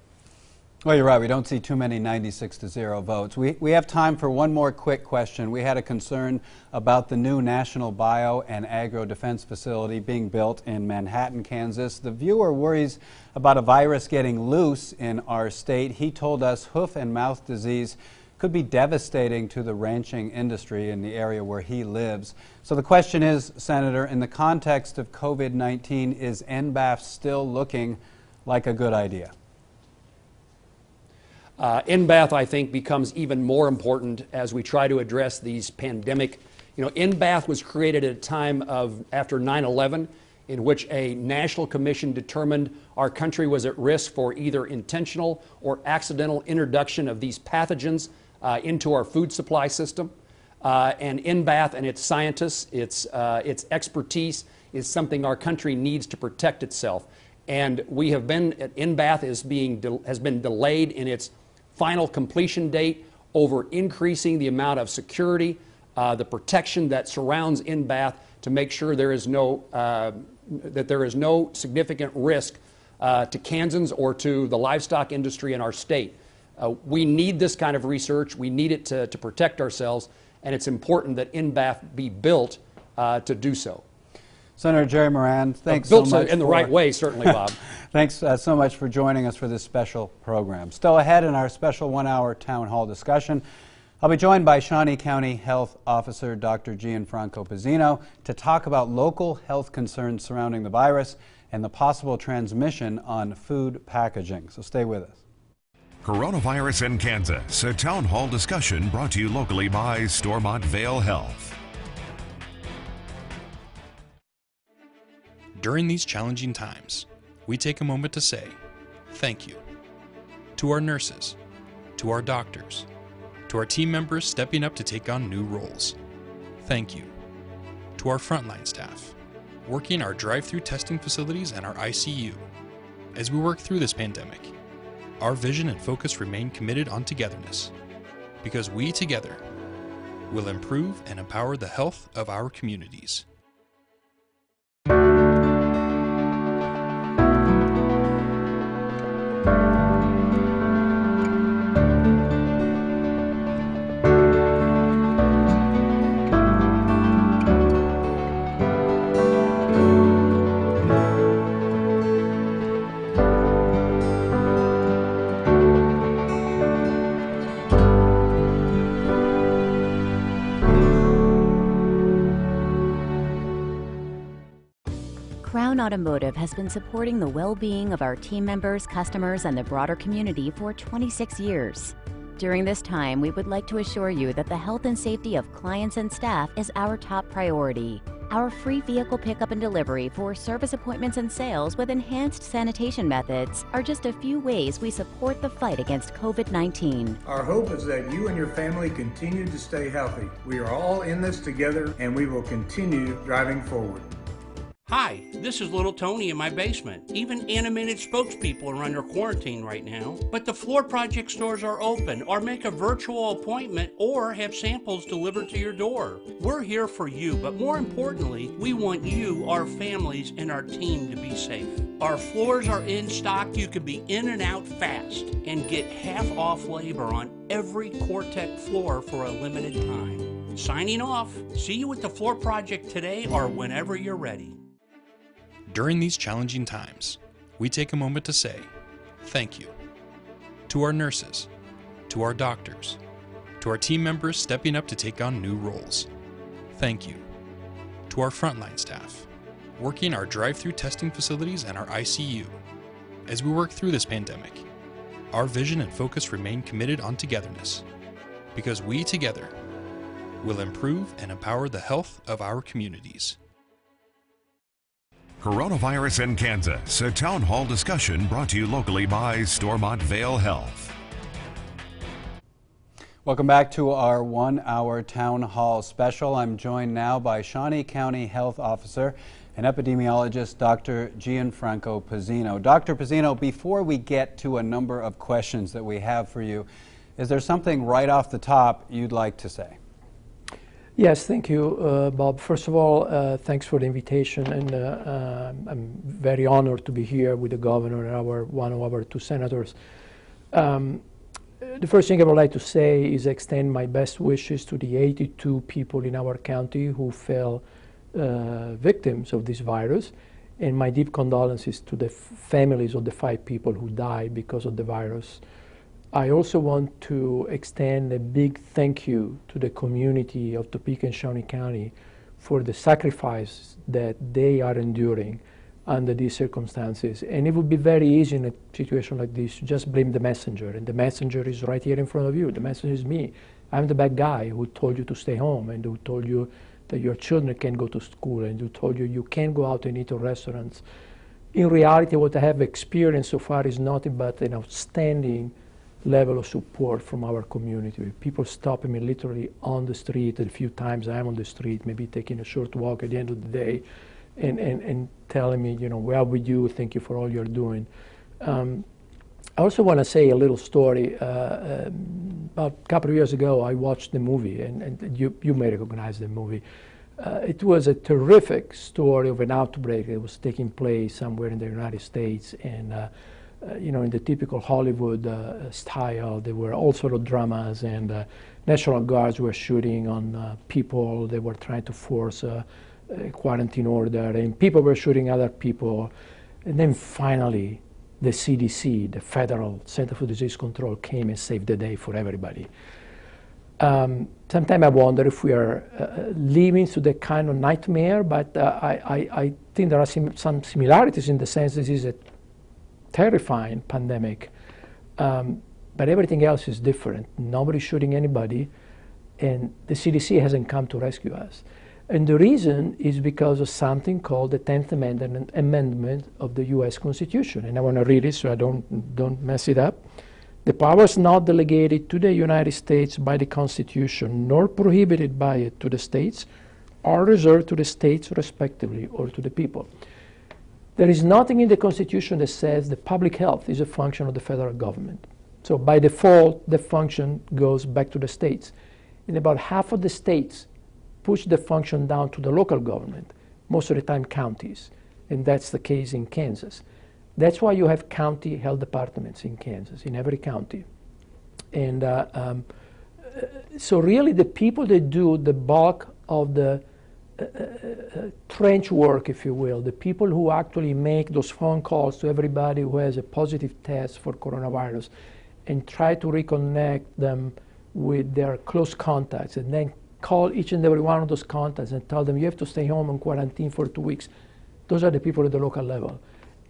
Well, you're right. We don't see too many 96-0 votes. We have time for one more quick question. We had a concern about the new National Bio and Agro Defense Facility being built in Manhattan, Kansas. The viewer worries about a virus getting loose in our state. He told us hoof and mouth disease could be devastating to the ranching industry in the area where he lives. So the question is, Senator, in the context of COVID-19, is NBAF still looking like a good idea? NBAF, I think, becomes even more important as we try to address these pandemic. You know, NBAF was created at a time after 9/11, in which a national commission determined our country was at risk for either intentional or accidental introduction of these pathogens into our food supply system. And NBAF and its scientists, its expertise is something our country needs to protect itself. And we have been, NBAF has been delayed in its final completion date over increasing the amount of security, the protection that surrounds NBAF to make sure there is no, that there is no significant risk to Kansans or to the livestock industry in our state. We need this kind of research. We need it to protect ourselves, and it's important that NBAF be built to do so. Senator Jerry Moran, thanks so much. Built in the right way, certainly, Bob. Thanks so much for joining us for this special program. Still ahead in our special one-hour town hall discussion, I'll be joined by Shawnee County Health Officer Dr. Gianfranco Pezzino to talk about local health concerns surrounding the virus and the possible transmission on food packaging. So stay with us. Coronavirus in Kansas, a town hall discussion brought to you locally by Stormont Vail Health. During these challenging times, we take a moment to say thank you to our nurses, to our doctors, to our team members stepping up to take on new roles. Thank you to our frontline staff, working our drive-through testing facilities and our ICU. As we work through this pandemic, our vision and focus remain committed on togetherness, because we together will improve and empower the health of our communities. Automotive has been supporting the well-being of our team members, customers, and the broader community for 26 years. During this time, we would like to assure you that the health and safety of clients and staff is our top priority. Our free vehicle pickup and delivery for service appointments and sales with enhanced sanitation methods are just a few ways we support the fight against COVID-19. Our hope is that you and your family continue to stay healthy. We are all in this together, and we will continue driving forward. Hi, this is Little Tony in my basement. Even animated spokespeople are under quarantine right now. But the Floor Project stores are open, or make a virtual appointment, or have samples delivered to your door. We're here for you, but more importantly, we want you, our families, and our team to be safe. Our floors are in stock. You can be in and out fast and get half off labor on every Quartet floor for a limited time. Signing off. See you at the Floor Project today or whenever you're ready. During these challenging times, we take a moment to say thank you to our nurses, to our doctors, to our team members stepping up to take on new roles. Thank you to our frontline staff, working our drive-through testing facilities and our ICU. As we work through this pandemic, our vision and focus remain committed on togetherness, because we together will improve and empower the health of our communities. Coronavirus in Kansas, a town hall discussion brought to you locally by Stormont Vail Health. Welcome back to our 1-hour town hall special. I'm joined now by Shawnee County Health Officer and epidemiologist Dr. Gianfranco Pezzino. Dr. Pezzino, before we get to a number of questions that we have for you, is there something right off the top you'd like to say? Yes, thank you, Bob. First of all, thanks for the invitation, and I'm very honored to be here with the governor and one of our two senators. The first thing I would like to say is extend my best wishes to the 82 people in our county who fell victims of this virus, and my deep condolences to the families of the 5 people who died because of the virus. I also want to extend a big thank you to the community of Topeka and Shawnee County for the sacrifice that they are enduring under these circumstances. And it would be very easy in a situation like this to just blame the messenger, and the messenger is right here in front of you. The messenger is me. I'm the bad guy who told you to stay home, and who told you that your children can't go to school, and who told you you can't go out and eat in restaurants. In reality, what I have experienced so far is nothing but an outstanding level of support from our community. People stopping me literally on the street. A few times I'm on the street, maybe taking a short walk at the end of the day, and telling me, you know, well with you, thank you for all you're doing. I also want to say a little story. About a couple of years ago, I watched the movie, and you may recognize the movie. It was a terrific story of an outbreak that was taking place somewhere in the United States, and you know, in the typical Hollywood style, there were all sort of dramas, and National Guards were shooting on people. They were trying to force a quarantine order, and people were shooting other people. And then finally, the CDC, the Federal Center for Disease Control, came and saved the day for everybody. Sometimes I wonder if we are living through that kind of nightmare, but I think there are some similarities in the sense this is a terrifying pandemic, but everything else is different. Nobody's shooting anybody, and the CDC hasn't come to rescue us. And the reason is because of something called the 10th Amendment of the U.S. Constitution. And I want to read it so I don't mess it up. The powers not delegated to the United States by the Constitution, nor prohibited by it to the states, are reserved to the states respectively, or to the people. There is nothing in the Constitution that says that public health is a function of the federal government. So by default, the function goes back to the states. In about half of the states, push the function down to the local government, most of the time counties, and that's the case in Kansas. That's why you have county health departments in Kansas, in every county. And so really the people that do the bulk of the trench work, if you will, the people who actually make those phone calls to everybody who has a positive test for coronavirus and try to reconnect them with their close contacts, and then call each and every one of those contacts and tell them you have to stay home and quarantine for 2 weeks. Those are the people at the local level.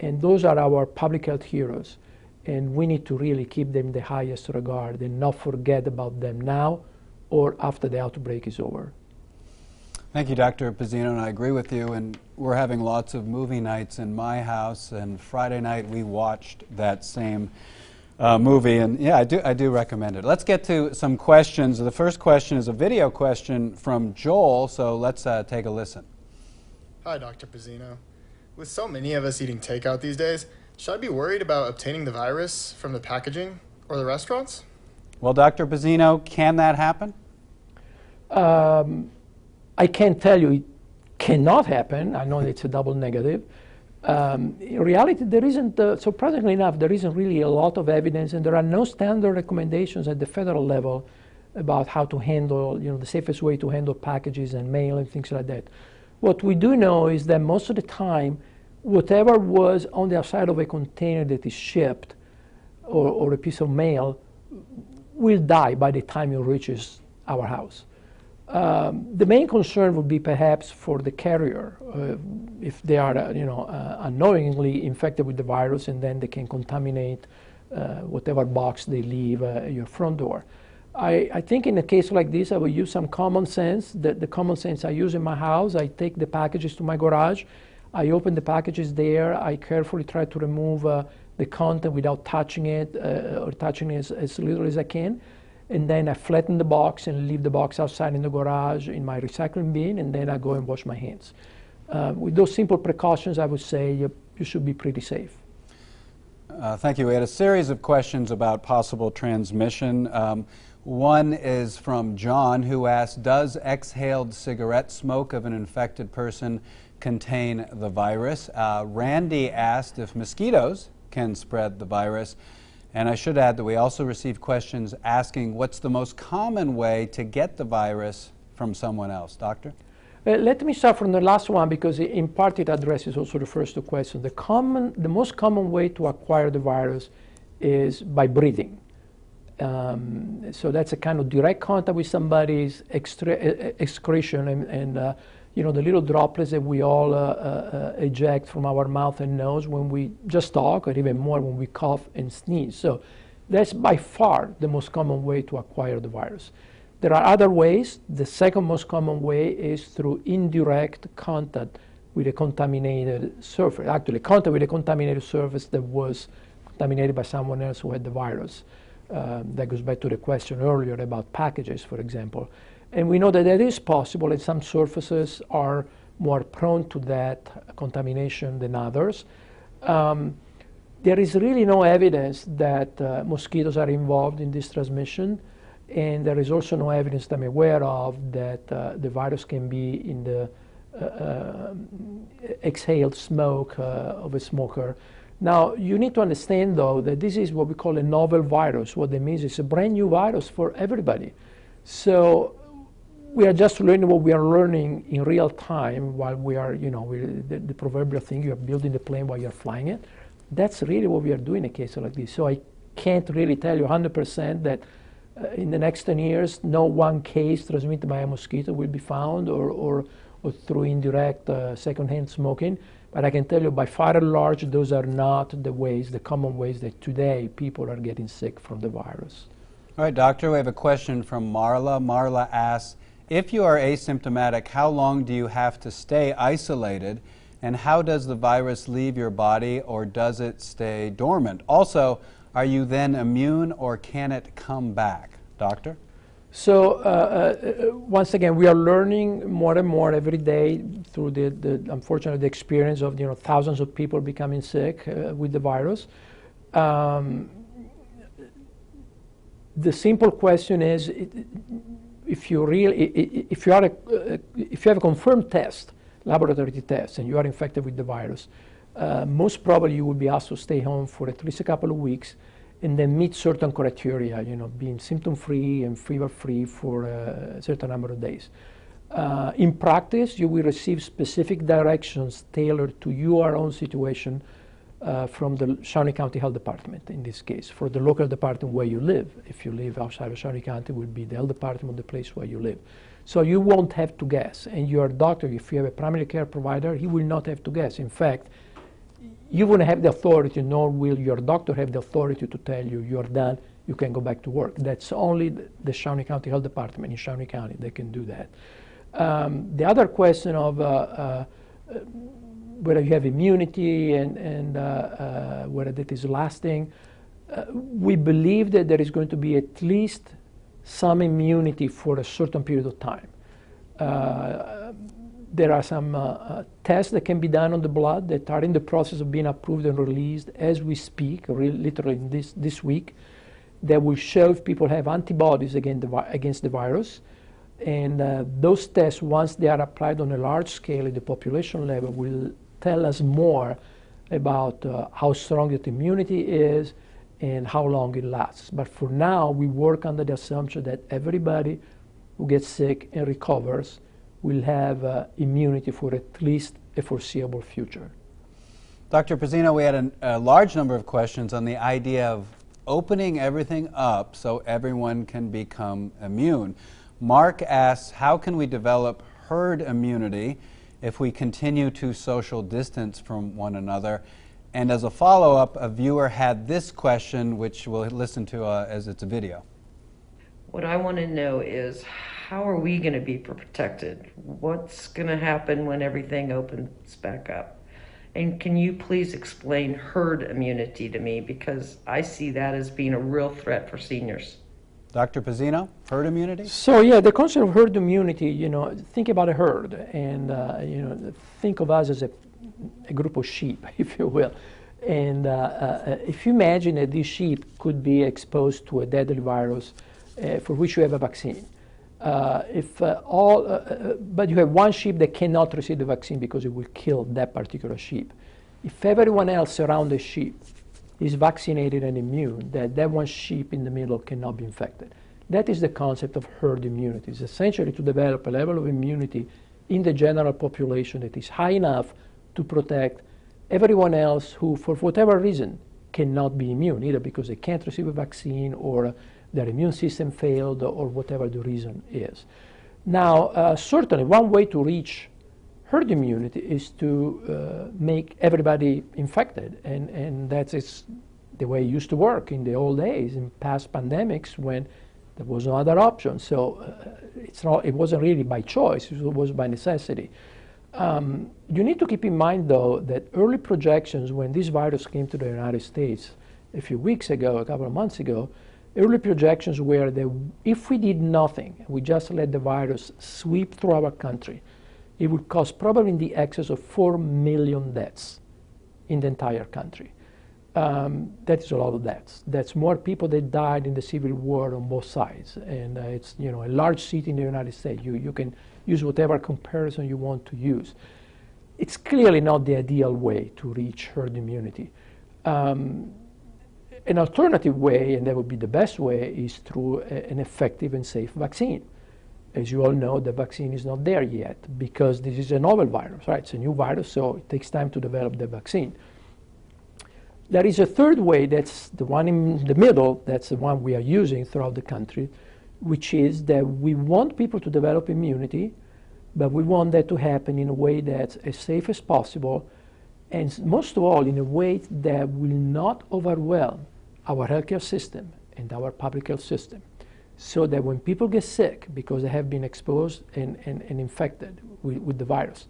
And those are our public health heroes. And we need to really keep them in the highest regard and not forget about them now or after the outbreak is over. Thank you, Dr. Pezzino, and I agree with you. And we're having lots of movie nights in my house, and Friday night we watched that same movie, and yeah, I do recommend it. Let's get to some questions. The first question is a video question from Joel, so let's take a listen. Hi, Dr. Pezzino. With so many of us eating takeout these days, should I be worried about obtaining the virus from the packaging or the restaurants? Well, Dr. Pezzino, can that happen? I can't tell you it cannot happen. I know it's a double negative. In reality, there isn't, surprisingly enough, there isn't really a lot of evidence, and there are no standard recommendations at the federal level about how to handle, you know, the safest way to handle packages and mail and things like that. What we do know is that most of the time, whatever was on the outside of a container that is shipped or a piece of mail will die by the time it reaches our house. The main concern would be perhaps for the carrier, if they are, unknowingly infected with the virus, and then they can contaminate whatever box they leave at your front door. I think in a case like this, I will use some common sense. The common sense I use in my house, I take the packages to my garage, I open the packages there, I carefully try to remove the content without touching it or touching it as little as I can. and then I flatten the box and leave the box outside in the garage in my recycling bin, and then I go and wash my hands. With those simple precautions, I would say you should be pretty safe. Thank you. We had a series of questions about possible transmission. One is from John, who asked, does exhaled cigarette smoke of an infected person contain the virus? Randy asked if mosquitoes can spread the virus. And I should add that we also received questions asking what's the most common way to get the virus from someone else. Doctor? Let me start from the last one, because in part it addresses also the first two questions. The most common way to acquire the virus is by breathing. So that's a kind of direct contact with somebody's excretion, and you know, the little droplets that we all eject from our mouth and nose when we just talk, or even more when we cough and sneeze. So that's by far the most common way to acquire the virus. There are other ways. The second most common way is through indirect contact with a contaminated surface. Actually, contact with a contaminated surface that was contaminated by someone else who had the virus. That goes back to the question earlier about packages, for example. And we know that that is possible, and some surfaces are more prone to that contamination than others. There is really no evidence that mosquitoes are involved in this transmission. And there is also no evidence that I'm aware of that the virus can be in the exhaled smoke of a smoker. Now, you need to understand, though, that this is what we call a novel virus. What that means is a brand new virus for everybody. So we are just learning what we are learning in real time while we are, you know, the proverbial thing, you are building the plane while you're flying it. That's really what we are doing in a case like this. So I can't really tell you 100% that in the next 10 years, no one case transmitted by a mosquito will be found or through indirect secondhand smoking. But I can tell you by far and large, those are not the ways, the common ways that today people are getting sick from the virus. All right, doctor, we have a question from Marla. Marla asks, if you are asymptomatic, how long do you have to stay isolated? And how does the virus leave your body, or does it stay dormant? Also, are you then immune, or can it come back? Doctor? So once again, we are learning more and more every day through unfortunately, the experience of thousands of people becoming sick with the virus. The simple question is, if you have a confirmed test, laboratory test, and you are infected with the virus, most probably you will be asked to stay home for at least a couple of weeks and then meet certain criteria, being symptom-free and fever-free for a certain number of days. In practice, you will receive specific directions tailored to your own situation from the Shawnee County Health Department, in this case, for the local department where you live. If you live outside of Shawnee County, it will be the health department of the place where you live. So you won't have to guess. And your doctor, if you have a primary care provider, he will not have to guess. In fact, you wouldn't have the authority, nor will your doctor have the authority to tell you you're done, you can go back to work. That's only the Shawnee County Health Department in Shawnee County that can do that. The other question of whether you have immunity and whether that is lasting, we believe that there is going to be at least some immunity for a certain period of time. There are some tests that can be done on the blood that are in the process of being approved and released as we speak, literally this week, that will show if people have antibodies against the virus. And those tests, once they are applied on a large scale at the population level, will tell us more about how strong that immunity is and how long it lasts. But for now, we work under the assumption that everybody who gets sick and recovers will have immunity for at least a foreseeable future. Dr. Pezzino, we had a large number of questions on the idea of opening everything up so everyone can become immune. Mark asks, how can we develop herd immunity if we continue to social distance from one another? And as a follow-up, a viewer had this question, which we'll listen to as it's a video. What I want to know is, how are we going to be protected? What's going to happen when everything opens back up? And can you please explain herd immunity to me, because I see that as being a real threat for seniors. Dr. Pezzino, herd immunity? So yeah, the concept of herd immunity, think about a herd and, think of us as a group of sheep, if you will. And if you imagine that these sheep could be exposed to a deadly virus for which you have a vaccine, but you have one sheep that cannot receive the vaccine because it will kill that particular sheep. If everyone else around the sheep is vaccinated and immune, that one sheep in the middle cannot be infected. That is the concept of herd immunity. It's essentially to develop a level of immunity in the general population that is high enough to protect everyone else who, for whatever reason, cannot be immune, either because they can't receive a vaccine or their immune system failed or whatever the reason is. Now, certainly one way to reach herd immunity is to make everybody infected, and that's the way it used to work in the old days, in past pandemics when there was no other option. So it wasn't really by choice, it was by necessity. You need to keep in mind, though, that early projections when this virus came to the United States a few weeks ago, a couple of months ago, early projections were that if we did nothing, we just let the virus sweep through our country, it would cause probably in the excess of 4 million deaths in the entire country. That is a lot of deaths. That's more people that died in the Civil War on both sides. And it's a large city in the United States. You can use whatever comparison you want to use. It's clearly not the ideal way to reach herd immunity. An alternative way, and that would be the best way, is through an effective and safe vaccine. As you all know, the vaccine is not there yet because this is a novel virus, right? It's a new virus, so it takes time to develop the vaccine. There is a third way, that's the one in the middle, that's the one we are using throughout the country, which is that we want people to develop immunity, but we want that to happen in a way that's as safe as possible, and most of all, in a way that will not overwhelm our healthcare system and our public health system, so that when people get sick because they have been exposed and infected with the virus,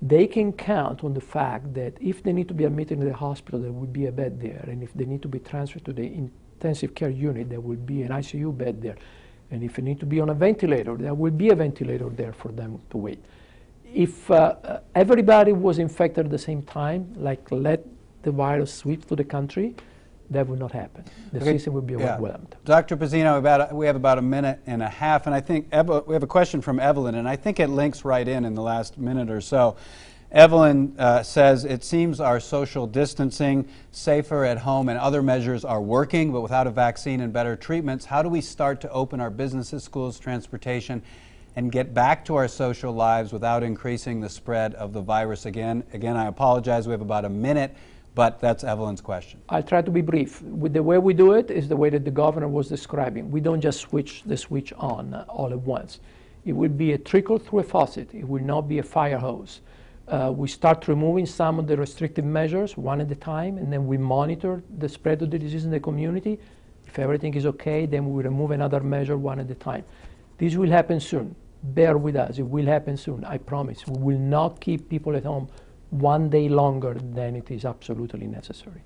they can count on the fact that if they need to be admitted in the hospital, there will be a bed there, and if they need to be transferred to the intensive care unit, there will be an ICU bed there, and if they need to be on a ventilator, there will be a ventilator there for them to wait. If everybody was infected at the same time, like let the virus sweep through the country, that would not happen. The system would be overwhelmed. Dr. Pezzino, we have about a minute and a half, and I think we have a question from Evelyn, and I think it links right in the last minute or so. Evelyn says, it seems our social distancing, safer at home, and other measures are working, but without a vaccine and better treatments, how do we start to open our businesses, schools, transportation, and get back to our social lives without increasing the spread of the virus again? Again, I apologize, we have about a minute. But that's Evelyn's question. I'll try to be brief. The way we do it is the way that the governor was describing. We don't just switch the switch on all at once. It will be a trickle through a faucet. It will not be a fire hose. We start removing some of the restrictive measures one at a time, and then we monitor the spread of the disease in the community. If everything is okay, then we remove another measure one at a time. This will happen soon. Bear with us. It will happen soon, I promise. We will not keep people at home one day longer than it is absolutely necessary.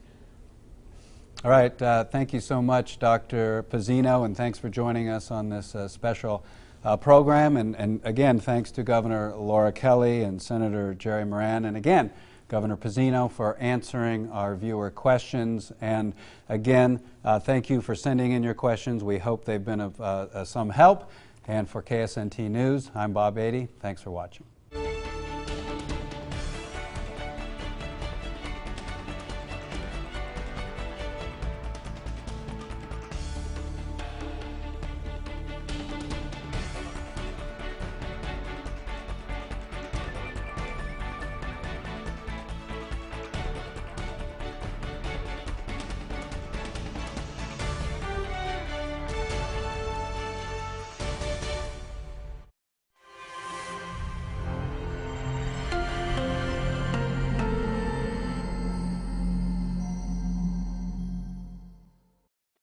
All right. Thank you so much, Dr. Pezzino, and thanks for joining us on this special program. And again, thanks to Governor Laura Kelly and Senator Jerry Moran, and again, Governor Pezzino for answering our viewer questions. And again, thank you for sending in your questions. We hope they've been of some help. And for KSNT News, I'm Bob Beatty. Thanks for watching.